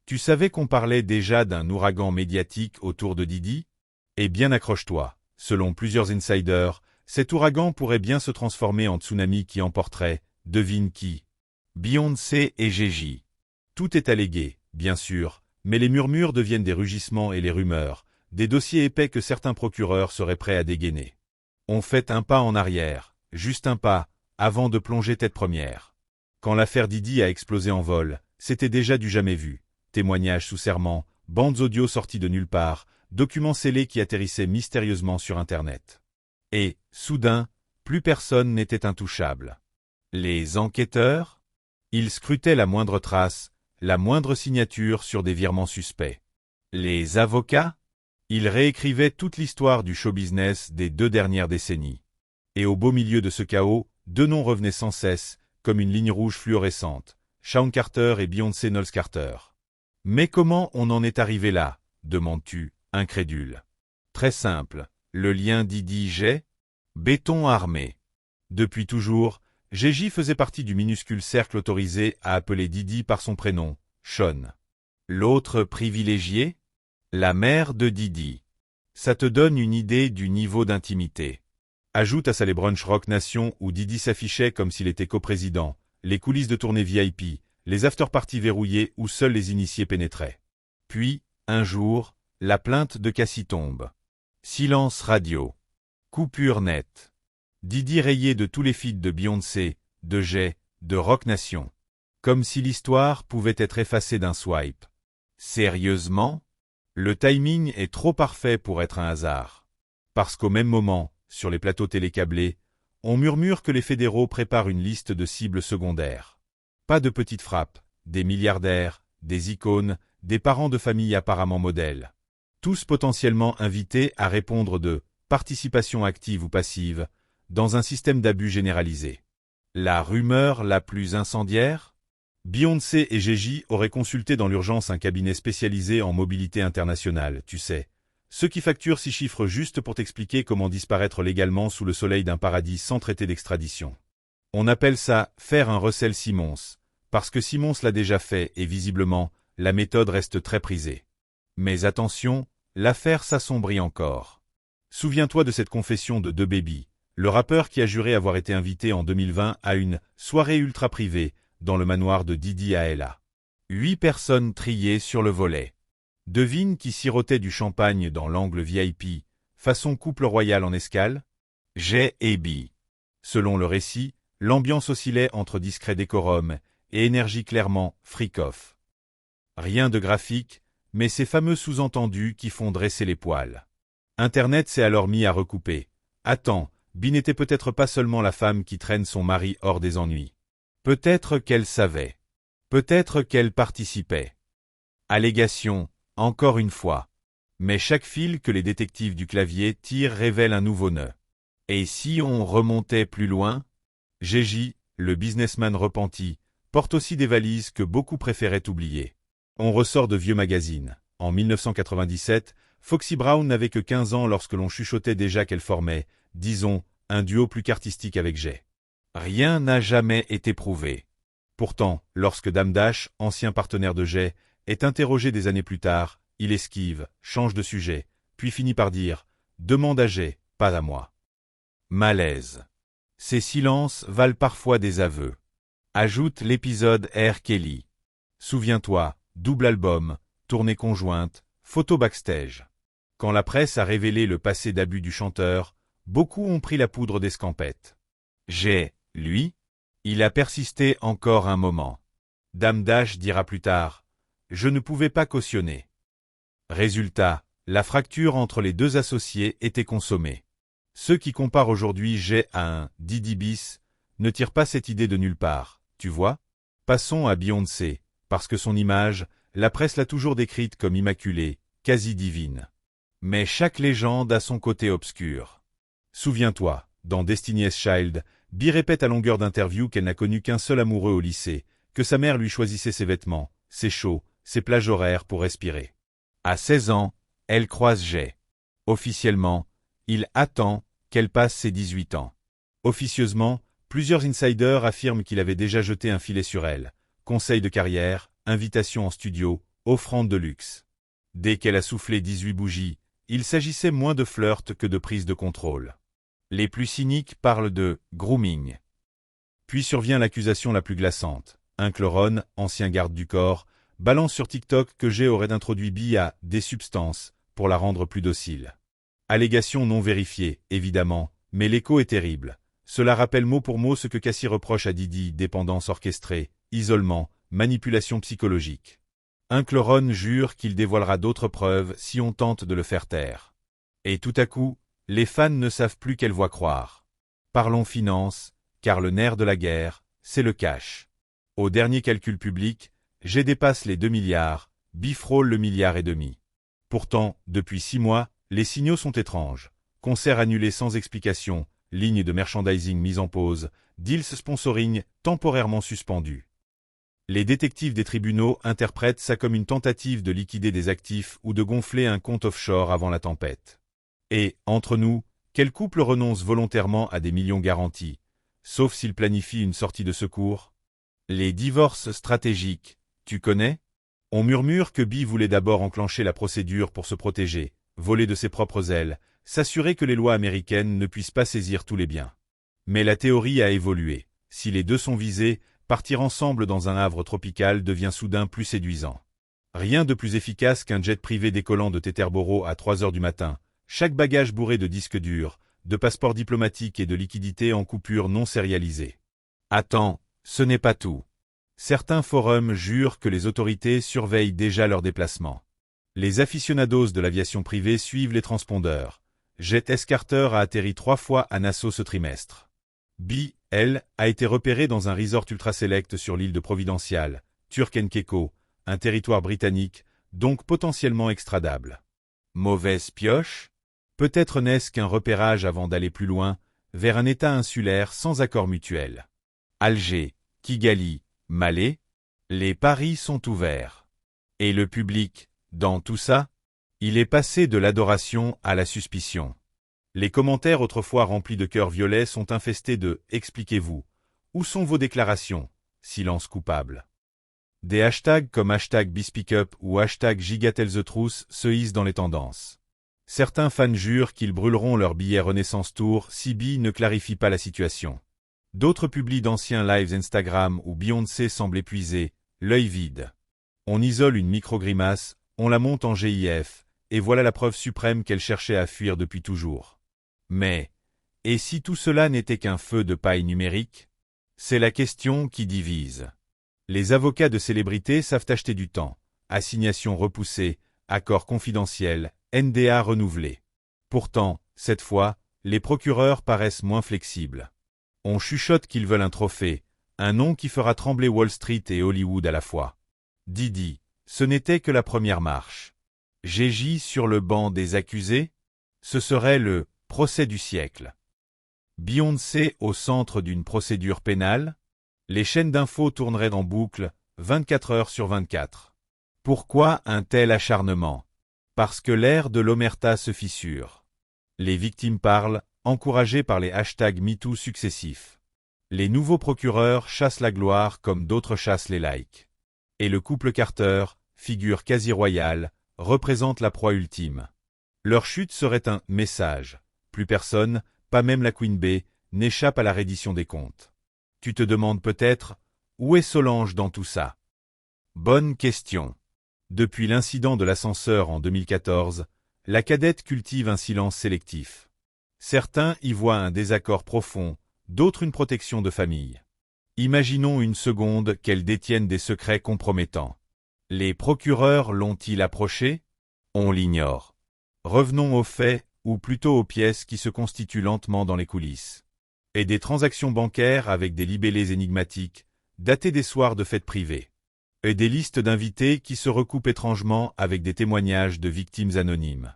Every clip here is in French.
Tu savais qu'on parlait déjà d'un ouragan médiatique autour de Didi? Eh bien accroche-toi, selon plusieurs insiders, cet ouragan pourrait bien se transformer en tsunami qui emporterait, devine qui? Beyoncé et Gigi. Tout est allégué, bien sûr, mais les murmures deviennent des rugissements et les rumeurs, des dossiers épais que certains procureurs seraient prêts à dégainer. On fait un pas en arrière, juste un pas, avant de plonger tête première. Quand l'affaire Didi a explosé en vol, c'était déjà du jamais vu. Témoignages sous serment, bandes audio sorties de nulle part, documents scellés qui atterrissaient mystérieusement sur Internet. Et, soudain, plus personne n'était intouchable. Les enquêteurs? Ils scrutaient la moindre trace, la moindre signature sur des virements suspects. Les avocats? Ils réécrivaient toute l'histoire du show-business des 2 dernières décennies. Et au beau milieu de ce chaos, 2 noms revenaient sans cesse, comme une ligne rouge fluorescente, Shawn Carter et Beyoncé Knowles Carter. Mais comment on en est arrivé là, demandes-tu, incrédule? Très simple, le lien Didi-Jay? Béton armé. Depuis toujours, Gigi faisait partie du minuscule cercle autorisé à appeler Didi par son prénom, Shawn. L'autre privilégié? La mère de Didi. Ça te donne une idée du niveau d'intimité. Ajoute à ça les brunch Rock Nation où Didi s'affichait comme s'il était coprésident, les coulisses de tournée VIP, les after-parties verrouillées où seuls les initiés pénétraient. Puis, un jour, la plainte de Cassie tombe. Silence radio. Coupure nette. Didi rayé de tous les feeds de Beyoncé, de Jay, de Rock Nation. Comme si l'histoire pouvait être effacée d'un swipe. Sérieusement? Le timing est trop parfait pour être un hasard. Parce qu'au même moment, sur les plateaux télécablés, on murmure que les fédéraux préparent une liste de cibles secondaires. Pas de petites frappes, des milliardaires, des icônes, des parents de famille apparemment modèles. Tous potentiellement invités à répondre de participation active ou passive dans un système d'abus généralisé. La rumeur la plus incendiaire? Beyoncé et Gigi auraient consulté dans l'urgence un cabinet spécialisé en mobilité internationale, tu sais. Ceux qui facturent 6 chiffres juste pour t'expliquer comment disparaître légalement sous le soleil d'un paradis sans traité d'extradition. On appelle ça faire un Russell Simmons, parce que Simmons l'a déjà fait et visiblement, la méthode reste très prisée. Mais attention, l'affaire s'assombrit encore. Souviens-toi de cette confession de DaBaby, le rappeur qui a juré avoir été invité en 2020 à une soirée ultra privée dans le manoir de Didi à LA. 8 personnes triées sur le volet. Devine qui sirotait du champagne dans l'angle VIP, façon couple royal en escale? Jay et B. Selon le récit, l'ambiance oscillait entre discret décorum et énergie clairement freak-off. Rien de graphique, mais ces fameux sous-entendus qui font dresser les poils. Internet s'est alors mis à recouper. Attends, Bi n'était peut-être pas seulement la femme qui traîne son mari hors des ennuis. Peut-être qu'elle savait. Peut-être qu'elle participait. Allégation, encore une fois. Mais chaque fil que les détectives du clavier tirent révèle un nouveau nœud. Et si on remontait plus loin? Gigi, le businessman repenti, porte aussi des valises que beaucoup préféraient oublier. On ressort de vieux magazines. En 1997, Foxy Brown n'avait que 15 ans lorsque l'on chuchotait déjà qu'elle formait, disons, un duo plus qu'artistique avec Jay. Rien n'a jamais été prouvé. Pourtant, lorsque Dame Dash, ancien partenaire de Jay, est interrogé des années plus tard, il esquive, change de sujet, puis finit par dire « Demande à Jay, pas à moi ». Malaise. Ces silences valent parfois des aveux. Ajoute l'épisode R. Kelly. Souviens-toi, double album, tournée conjointe, photo backstage. Quand la presse a révélé le passé d'abus du chanteur, beaucoup ont pris la poudre d'escampette. Jay, lui, il a persisté encore un moment. Dame Dash dira plus tard « Je ne pouvais pas cautionner ». Résultat, la fracture entre les 2 associés était consommée. Ceux qui comparent aujourd'hui Jay à un Didi bis ne tirent pas cette idée de nulle part, tu vois? Passons à Beyoncé, parce que son image, la presse l'a toujours décrite comme immaculée, quasi divine. Mais chaque légende a son côté obscur. Souviens-toi, dans Destiny's Child, Bi répète à longueur d'interview qu'elle n'a connu qu'un seul amoureux au lycée, que sa mère lui choisissait ses vêtements, ses shows, ses plages horaires pour respirer. À 16 ans, elle croise Jay. Officiellement, il attend qu'elle passe ses 18 ans. Officieusement, plusieurs insiders affirment qu'il avait déjà jeté un filet sur elle. Conseils de carrière, invitations en studio, offrande de luxe. Dès qu'elle a soufflé 18 bougies, il s'agissait moins de flirt que de prise de contrôle. Les plus cyniques parlent de « grooming ». Puis survient l'accusation la plus glaçante. Un Ron, ancien garde du corps, balance sur TikTok que G aurait introduit Bi à des substances pour la rendre plus docile. Allégation non vérifiée, évidemment, mais l'écho est terrible. Cela rappelle mot pour mot ce que Cassie reproche à Didi, dépendance orchestrée, isolement, manipulation psychologique. Un Ron jure qu'il dévoilera d'autres preuves si on tente de le faire taire. Et tout à coup, les fans ne savent plus quelle voie croire. Parlons finance, car le nerf de la guerre, c'est le cash. Au dernier calcul public, G dépasse les 2 milliards, Bi frôle le 1,5 milliard. Pourtant, depuis 6 mois, les signaux sont étranges. Concerts annulés sans explication, lignes de merchandising mises en pause, deals sponsoring temporairement suspendus. Les détectives des tribunaux interprètent ça comme une tentative de liquider des actifs ou de gonfler un compte offshore avant la tempête. Et, entre nous, quel couple renonce volontairement à des millions garantis, sauf s'il planifie une sortie de secours? Les divorces stratégiques, tu connais? On murmure que Bi voulait d'abord enclencher la procédure pour se protéger, voler de ses propres ailes, s'assurer que les lois américaines ne puissent pas saisir tous les biens. Mais la théorie a évolué. Si les deux sont visés, partir ensemble dans un havre tropical devient soudain plus séduisant. Rien de plus efficace qu'un jet privé décollant de Teterboro à 3 heures du matin, chaque bagage bourré de disques durs, de passeports diplomatiques et de liquidités en coupure non sérialisées. Attends, ce n'est pas tout. Certains forums jurent que les autorités surveillent déjà leurs déplacements. Les aficionados de l'aviation privée suivent les transpondeurs. Jet Carter a atterri 3 fois à Nassau ce trimestre. Bi, elle, a été repérée dans un resort ultra select sur l'île de Providencial, Turk-and-Caicos, un territoire britannique, donc potentiellement extradable. Mauvaise pioche? Peut-être n'est-ce qu'un repérage avant d'aller plus loin, vers un état insulaire sans accord mutuel. Alger, Kigali, Malais, les paris sont ouverts. Et le public, dans tout ça? Il est passé de l'adoration à la suspicion. Les commentaires autrefois remplis de cœurs violets sont infestés de « Expliquez-vous ». Où sont vos déclarations? Silence coupable. Des hashtags comme #BeSpeakUp ou #GigaTellTheTruth se hissent dans les tendances. Certains fans jurent qu'ils brûleront leur billet Renaissance Tour si Bi ne clarifie pas la situation. D'autres publient d'anciens lives Instagram où Beyoncé semble épuisée, l'œil vide. On isole une micro-grimace, on la monte en GIF, et voilà la preuve suprême qu'elle cherchait à fuir depuis toujours. Mais, et si tout cela n'était qu'un feu de paille numérique? C'est la question qui divise. Les avocats de célébrités savent acheter du temps, assignations repoussées, accords confidentiels, NDA renouvelés. Pourtant, cette fois, les procureurs paraissent moins flexibles. On chuchote qu'ils veulent un trophée, un nom qui fera trembler Wall Street et Hollywood à la fois. Didi, ce n'était que la première marche. Gégis sur le banc des accusés? Ce serait le « procès du siècle ». Beyoncé au centre d'une procédure pénale? Les chaînes d'infos tourneraient en boucle, 24 heures sur 24. Pourquoi un tel acharnement? Parce que l'ère de l'omerta se fissure. Les victimes parlent, encouragées par les hashtags MeToo successifs. Les nouveaux procureurs chassent la gloire comme d'autres chassent les likes. Et le couple Carter, figure quasi royale, représente la proie ultime. Leur chute serait un « message ». Plus personne, pas même la Queen Bee, n'échappe à la reddition des comptes. Tu te demandes peut-être, où est Solange dans tout ça? Bonne question. Depuis l'incident de l'ascenseur en 2014, la cadette cultive un silence sélectif. Certains y voient un désaccord profond, d'autres une protection de famille. Imaginons une seconde qu'elle détienne des secrets compromettants. Les procureurs l'ont-ils approchée? On l'ignore. Revenons aux faits, ou plutôt aux pièces qui se constituent lentement dans les coulisses. Et des transactions bancaires avec des libellés énigmatiques, datés des soirs de fêtes privées. Et des listes d'invités qui se recoupent étrangement avec des témoignages de victimes anonymes.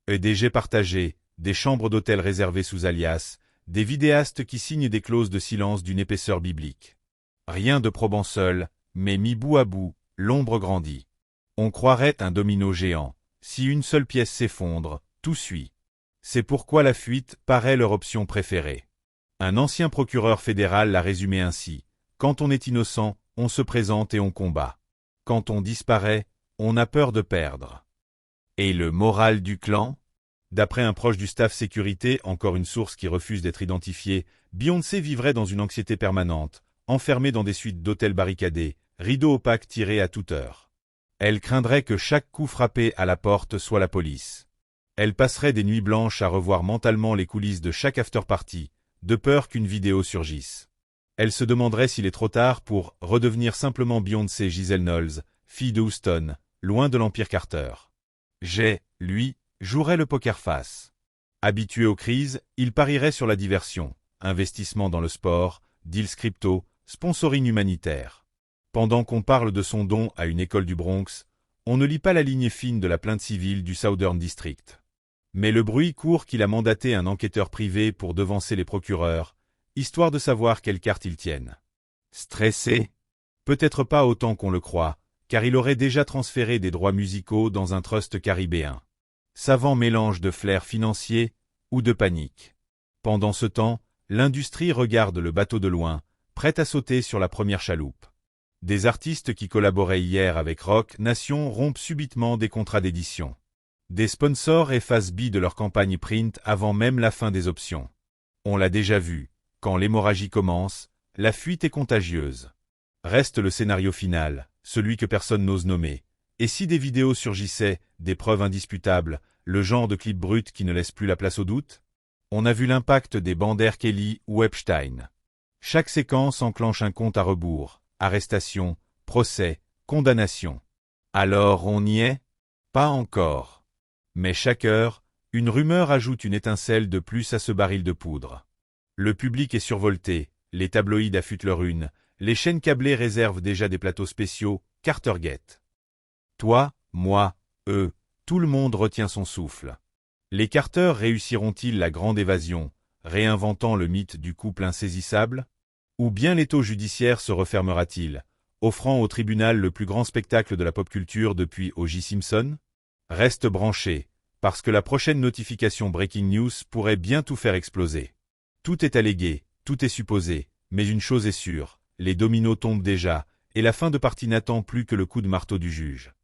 Et des jets partagés, des chambres d'hôtel réservées sous alias, des vidéastes qui signent des clauses de silence d'une épaisseur biblique. Rien de probant seul, mais mis bout à bout, l'ombre grandit. On croirait un domino géant. Si une seule pièce s'effondre, tout suit. C'est pourquoi la fuite paraît leur option préférée. Un ancien procureur fédéral l'a résumé ainsi. Quand on est innocent, on se présente et on combat. Quand on disparaît, On a peur de perdre. Et le moral du clan? D'après un proche du staff sécurité, encore une source qui refuse d'être identifiée, Beyoncé vivrait dans une anxiété permanente, enfermée dans des suites d'hôtels barricadés, rideaux opaques tirés à toute heure. Elle craindrait que chaque coup frappé à la porte soit la police. Elle passerait des nuits blanches à revoir mentalement les coulisses de chaque after-party, de peur qu'une vidéo surgisse. Elle se demanderait s'il est trop tard pour redevenir simplement Beyoncé Giselle Knowles, fille de Houston, loin de l'Empire Carter. Jay, lui, jouerait le poker face. Habitué aux crises, il parierait sur la diversion, investissement dans le sport, deals crypto, sponsoring humanitaire. Pendant qu'on parle de son don à une école du Bronx, on ne lit pas la ligne fine de la plainte civile du Southern District. Mais le bruit court qu'il a mandaté un enquêteur privé pour devancer les procureurs, histoire de savoir quelle carte ils tiennent. Stressé? Peut-être pas autant qu'on le croit, car il aurait déjà transféré des droits musicaux dans un trust caribéen. Savant mélange de flair financier ou de panique. Pendant ce temps, l'industrie regarde le bateau de loin, prête à sauter sur la première chaloupe. Des artistes qui collaboraient hier avec Roc Nation rompent subitement des contrats d'édition. Des sponsors effacent billes de leur campagne print avant même la fin des options. On l'a déjà vu, quand l'hémorragie commence, la fuite est contagieuse. Reste le scénario final, celui que personne n'ose nommer. Et si des vidéos surgissaient, des preuves indisputables, le genre de clip brut qui ne laisse plus la place au doute? On a vu l'impact des bandes R. Kelly ou Epstein. Chaque séquence enclenche un compte à rebours, arrestation, procès, condamnation. Alors on y est? Pas encore. Mais chaque heure, une rumeur ajoute une étincelle de plus à ce baril de poudre. Le public est survolté, les tabloïds affûtent leur une, les chaînes câblées réservent déjà des plateaux spéciaux, Cartergate. Toi, moi, eux, tout le monde retient son souffle. Les Carter réussiront-ils la grande évasion, réinventant le mythe du couple insaisissable? Ou bien l'étau judiciaire se refermera-t-il, offrant au tribunal le plus grand spectacle de la pop culture depuis O.J. Simpson? Reste branché, parce que la prochaine notification Breaking News pourrait bien tout faire exploser. Tout est allégué, tout est supposé, mais une chose est sûre, les dominos tombent déjà, et la fin de partie n'attend plus que le coup de marteau du juge.